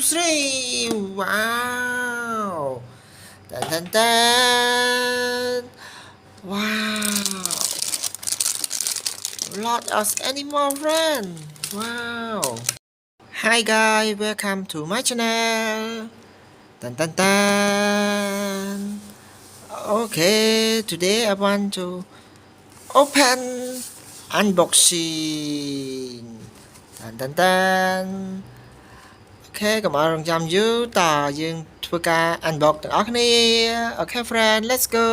three. Wow. Dun, dun, dun. Wow. Lot of animal friends. Wow. Hi guys, welcome to my channel. Dun, dun, dun. Okay, today I want to open unboxing. Dun, dun, dun. អូខេកុំឲ្យរងចាំយូរតយើងធ្វើការ unbox ទាំងអស់គ្នាអូខេ friend let's go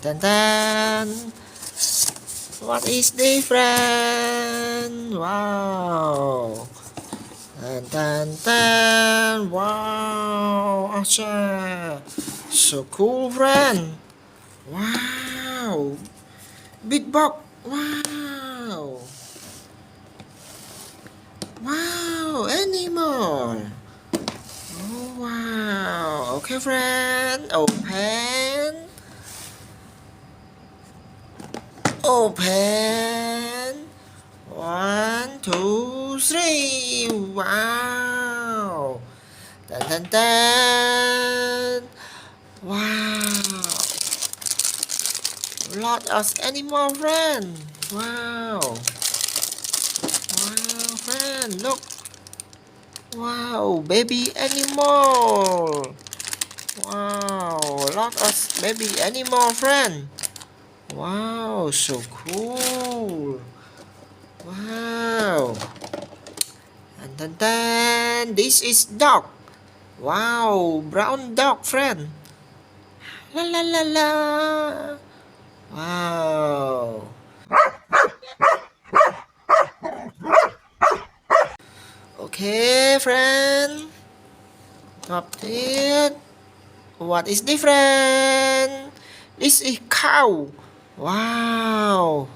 តានតាន what is this friend wow តានតាន wow awesome so cool friend wow big box wow wow animal oh wow okay friend open one two three wow dun, dun, dun. Wow lot of animal friend wow friend look wow baby animal wow lot of baby animal friend wow so cool wow and then this is dog wow brown dog friend la la la la wow okay friend top it what is different this is cow wow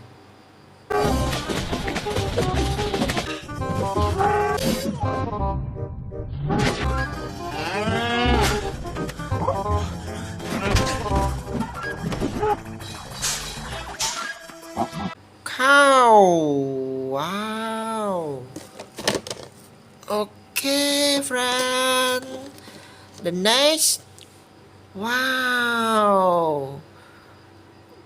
cow wow okay friend the next wow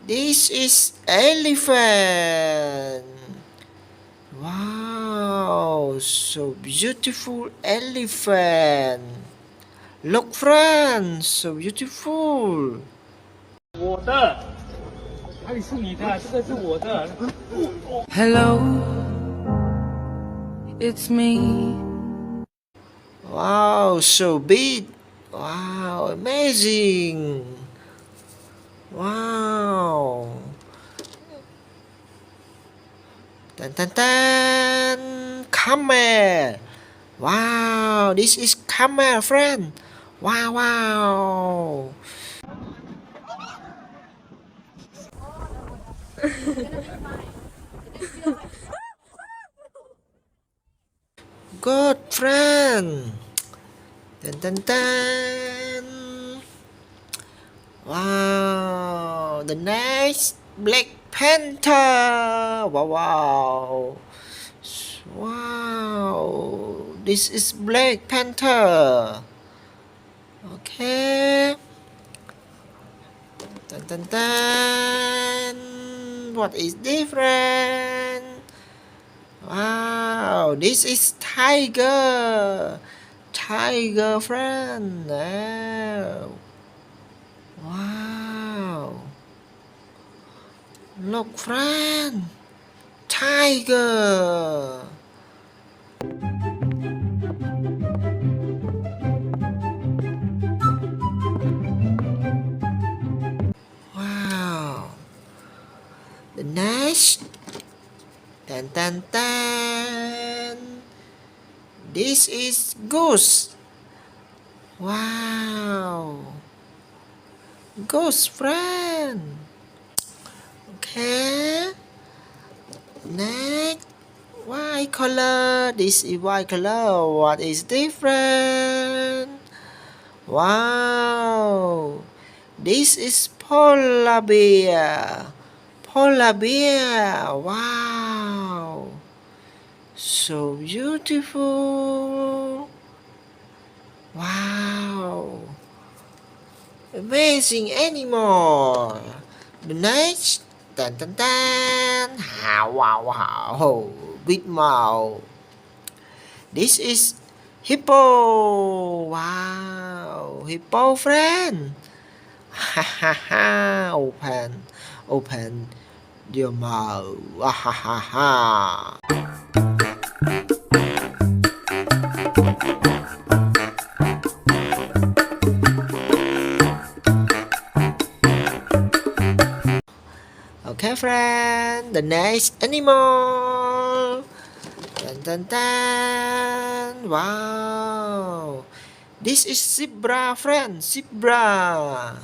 this is elephant wow so beautiful elephant look friend so beautiful 我的，哪里是你的？这个是我的。Hello, it's me. wow so big wow amazing wow tan tan tan camel wow this is camel friend wow wow good friend tan tan tan wow the next black panther wow wow wow this is black panther okay tan tan tan what is different wow this is tiger friend wow look friend tiger wow the next tan tan tan this is goose wow goose friend okay next white color this is white color what is different wow this is polar bear wow so beautiful Amazing animal. The next, tan tan tan, wow wow, big mouth. This is hippo. Wow, hippo friend. Ha ha ha. Open your mouth. Ha ha ha ha. Okay, friend. The next animal. Tan tan tan. Wow. This is zebra, friend. Zebra.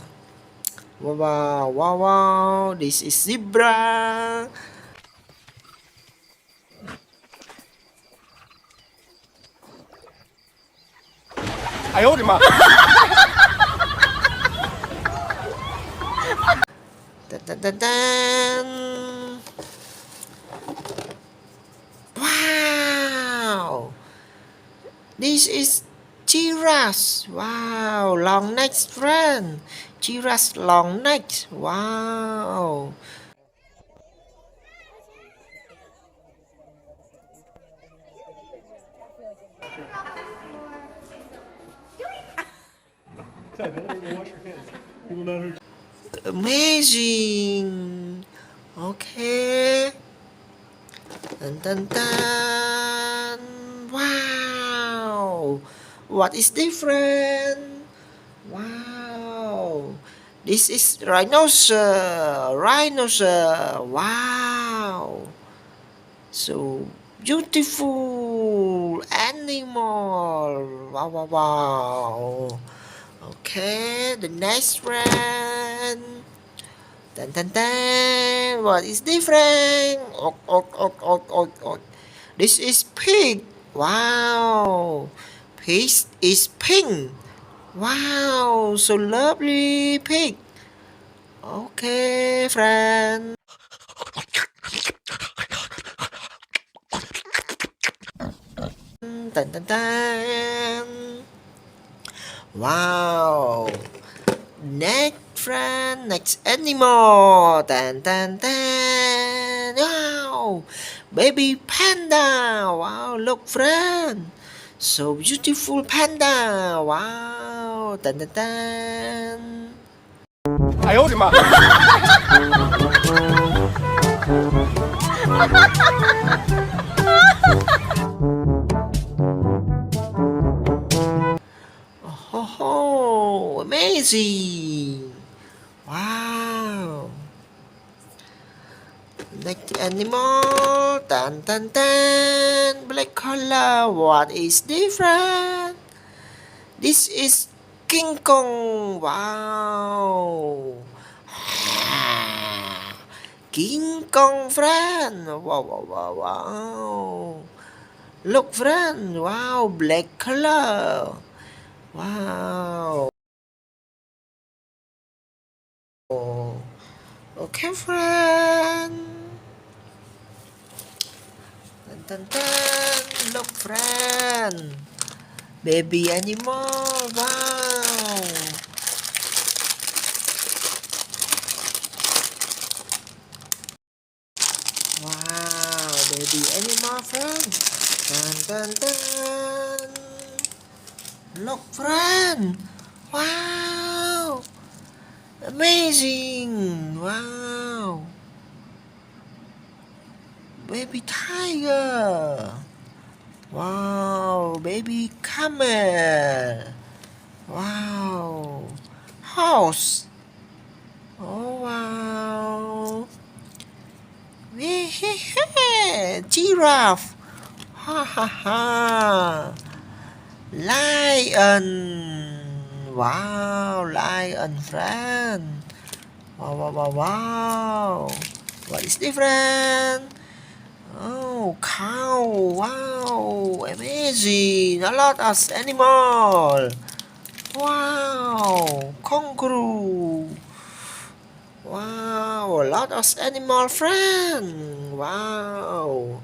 Wow, wow, wow. This is zebra. 哎呦我的妈！ Tan, tan, tan, tan. Wow. This is Giraffe. Wow. Long neck, friend. Giraffe long neck. Wow. Amazing. Okay. Tan, tan, tan. Wow. What is different? Wow. This is rhinoceros. Rhinoceros. Wow. So beautiful animal. Wow, wow, wow. Okay, the next one. Tan tan tan. What is different? Ok, ok, ok, ok, ok, ok. This is pig. Wow. Pig is pink. Wow, so lovely pig. Okay, friend. Tan tan tan. Wow. Next friend, next animal. Tan tan tan. Wow. Baby panda. Wow, look friend. So beautiful panda. Wow. Tan tan tan. 哎呦我的妈！ Oh, amazing. Wow. Next animal. Tan tan tan. Black color. What is different? This is King Kong. Wow. King Kong friend. Wow, wow, wow, wow. Look friend. Wow, black color. Wow. Okay, friend. Tan, tan, tan. Look, friend. Baby animal. Wow. Wow. Baby animal, friend. Tan, tan, tan. Look, friend. Wow. Amazing. Wow. Baby tiger. Wow, baby camel. Wow, horse. Oh wow. Giraffe. Ha ha ha. Lion. Wow, lion friend. Wow, wow, wow, wow. What is different? Oh, cow! Wow, amazing! A lot of animal. Wow, kangaroo. Wow, a lot of animal friend. Wow,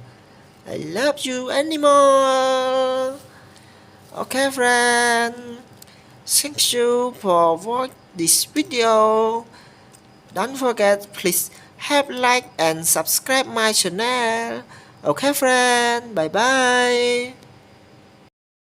I love you, animal. Okay, friend. Thank you for watching this video. Don't forget, please have like and subscribe my channel. Okay friend, bye bye.